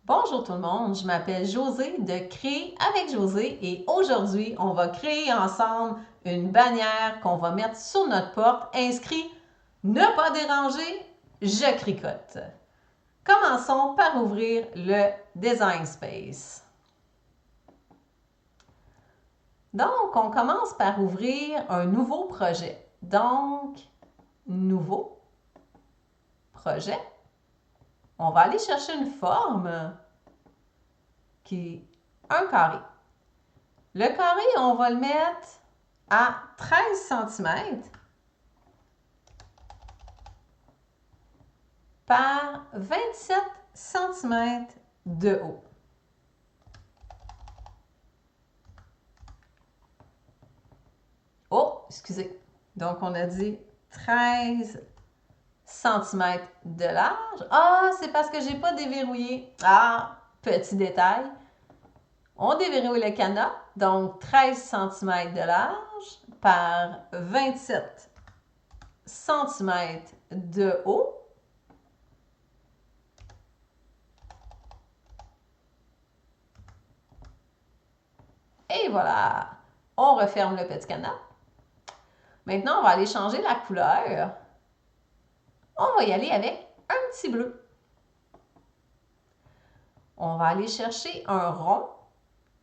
Bonjour tout le monde, je m'appelle Josée de Créer avec Josée et aujourd'hui, on va créer ensemble une bannière qu'on va mettre sur notre porte inscrit « Ne pas déranger, je cricote ». Commençons par ouvrir le Design Space. Donc, on commence par ouvrir un nouveau projet. Donc, nouveau projet. On va aller chercher une forme qui est un carré. Le carré, on va le mettre à 13 cm par 27 cm de haut. Oh, excusez. Donc, on a dit 13 cm de large. Ah, c'est parce que je n'ai pas déverrouillé. Ah, petit détail. On déverrouille le cadenas, donc 13 cm de large par 27 cm de haut. Et voilà, on referme le petit cadenas. Maintenant, on va aller changer la couleur. On va y aller avec un petit bleu. On va aller chercher un rond.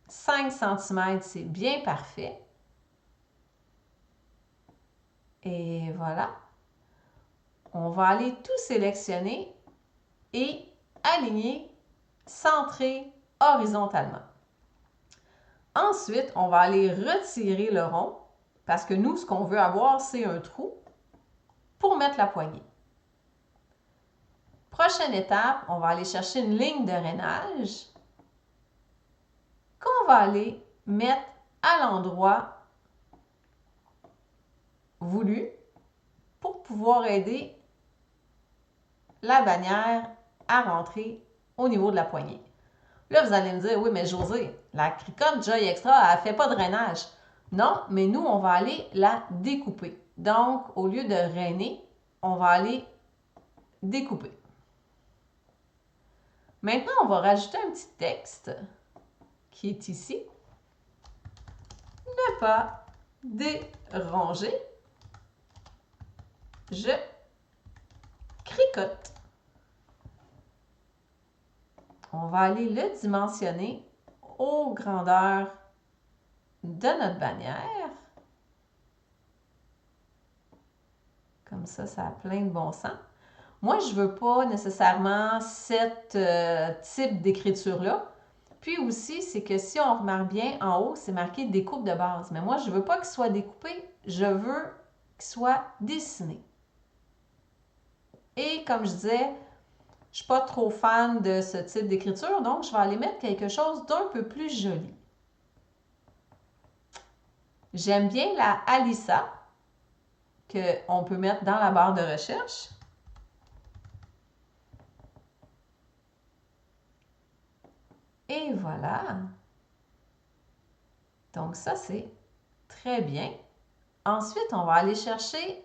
5 cm, c'est bien parfait. Et voilà. On va aller tout sélectionner et aligner, centrer horizontalement. Ensuite, on va aller retirer le rond parce que nous, ce qu'on veut avoir, c'est un trou pour mettre la poignée. Prochaine étape, on va aller chercher une ligne de rainage qu'on va aller mettre à l'endroit voulu pour pouvoir aider la bannière à rentrer au niveau de la poignée. Là, vous allez me dire, oui, mais Josée, la cricotte Joy Extra, elle ne fait pas de rainage. Non, mais nous, on va aller la découper. Donc, au lieu de rainer, on va aller découper. Maintenant, on va rajouter un petit texte qui est ici. Ne pas déranger, je cricote. On va aller le dimensionner aux grandeurs de notre bannière. Comme ça, ça a plein de bon sens. Moi, je ne veux pas nécessairement cet type d'écriture-là. Puis aussi, c'est que si on remarque bien, en haut, c'est marqué découpe de base. Mais moi, je ne veux pas qu'il soit découpé, je veux qu'il soit dessiné. Et comme je disais, je ne suis pas trop fan de ce type d'écriture, donc je vais aller mettre quelque chose d'un peu plus joli. J'aime bien la Alissa qu'on peut mettre dans la barre de recherche. Et voilà. Donc ça, c'est très bien. Ensuite, on va aller chercher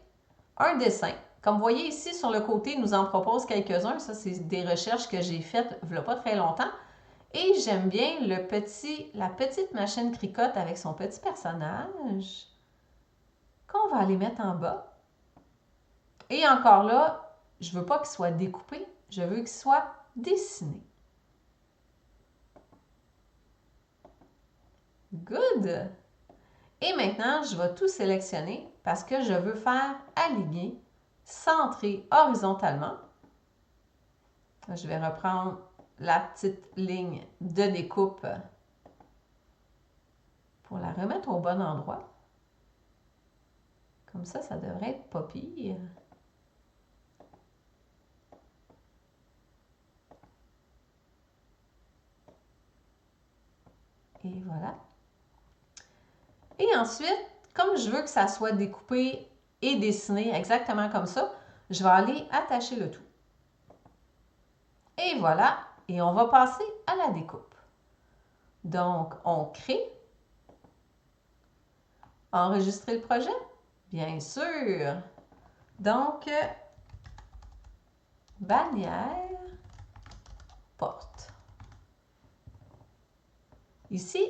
un dessin. Comme vous voyez ici, sur le côté, il nous en propose quelques-uns. Ça, c'est des recherches que j'ai faites il n'y a pas très longtemps. Et j'aime bien la petite machine cricotte avec son petit personnage qu'on va aller mettre en bas. Et encore là, je ne veux pas qu'il soit découpé, je veux qu'il soit dessiné. Good! Et maintenant, je vais tout sélectionner parce que je veux faire aligner, centrer horizontalement. Je vais reprendre la petite ligne de découpe pour la remettre au bon endroit. Comme ça devrait être pas pire. Et voilà. Et ensuite, comme je veux que ça soit découpé et dessiné exactement comme ça, je vais aller attacher le tout. Et voilà, et on va passer à la découpe. Donc, on crée. Enregistrer le projet? Bien sûr. Donc, bannière, porte. Ici,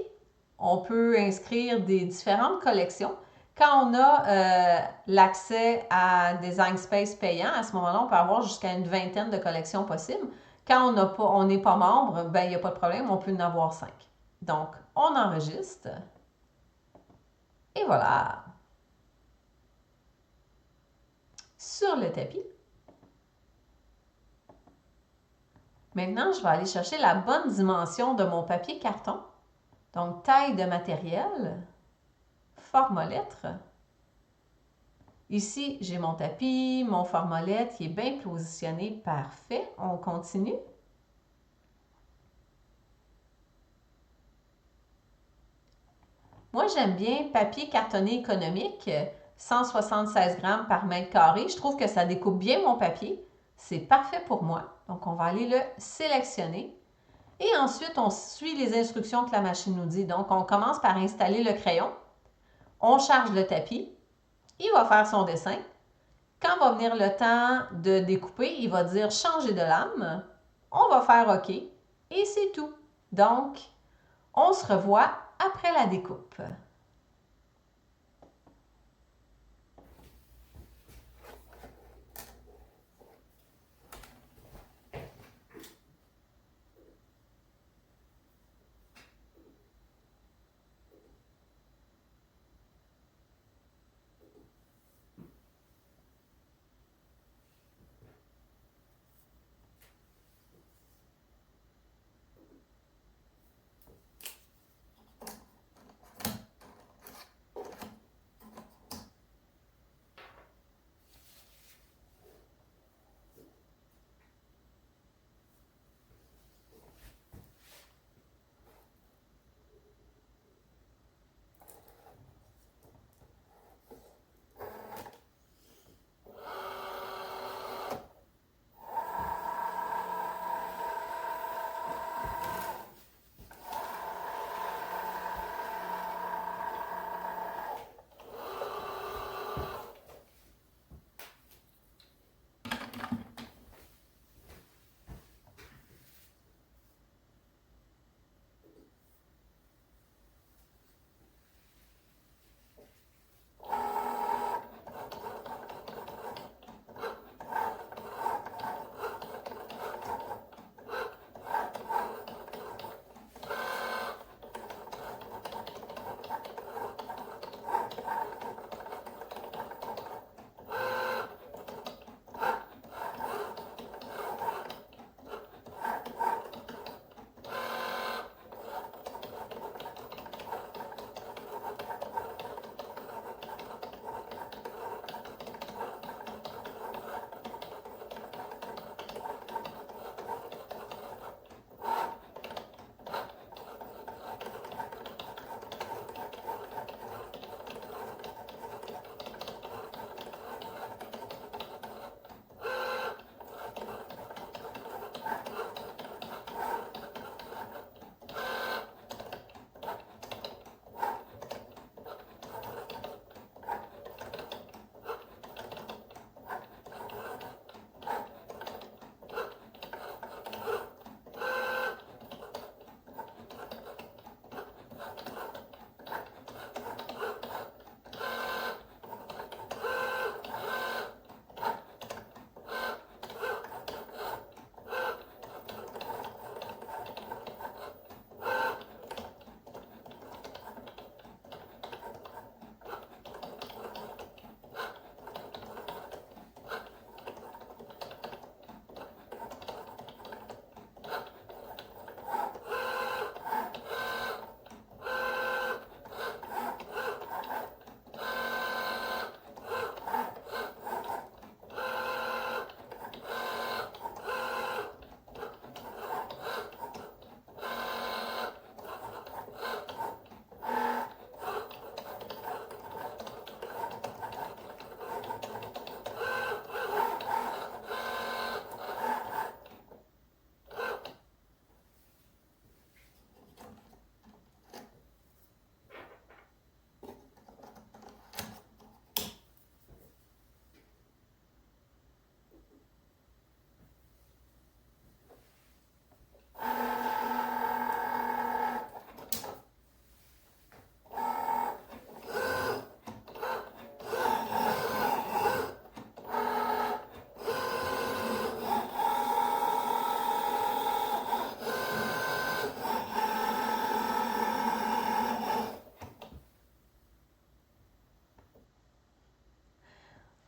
on peut inscrire des différentes collections. Quand on a l'accès à Design Space payant, à ce moment-là, on peut avoir jusqu'à une vingtaine de collections possibles. Quand on n'est pas membre, ben, il n'y a pas de problème, on peut en avoir 5. Donc, on enregistre. Et voilà. Sur le tapis. Maintenant, je vais aller chercher la bonne dimension de mon papier carton. Donc, taille de matériel, format lettre. Ici, j'ai mon tapis, mon format lettre qui est bien positionné. Parfait. On continue. Moi, j'aime bien papier cartonné économique, 176 grammes par mètre carré. Je trouve que ça découpe bien mon papier. C'est parfait pour moi. Donc, on va aller le sélectionner. Et ensuite, on suit les instructions que la machine nous dit. Donc, on commence par installer le crayon. On charge le tapis. Il va faire son dessin. Quand va venir le temps de découper, il va dire changer de lame. On va faire OK. Et c'est tout. Donc, on se revoit après la découpe.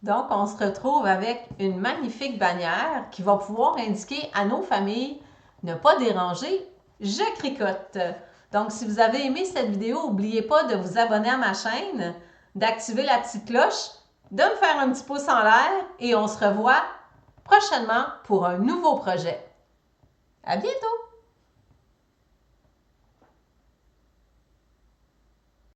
Donc, on se retrouve avec une magnifique bannière qui va pouvoir indiquer à nos familles « Ne pas déranger, je cricote ». Donc, si vous avez aimé cette vidéo, n'oubliez pas de vous abonner à ma chaîne, d'activer la petite cloche, de me faire un petit pouce en l'air et on se revoit prochainement pour un nouveau projet. À bientôt!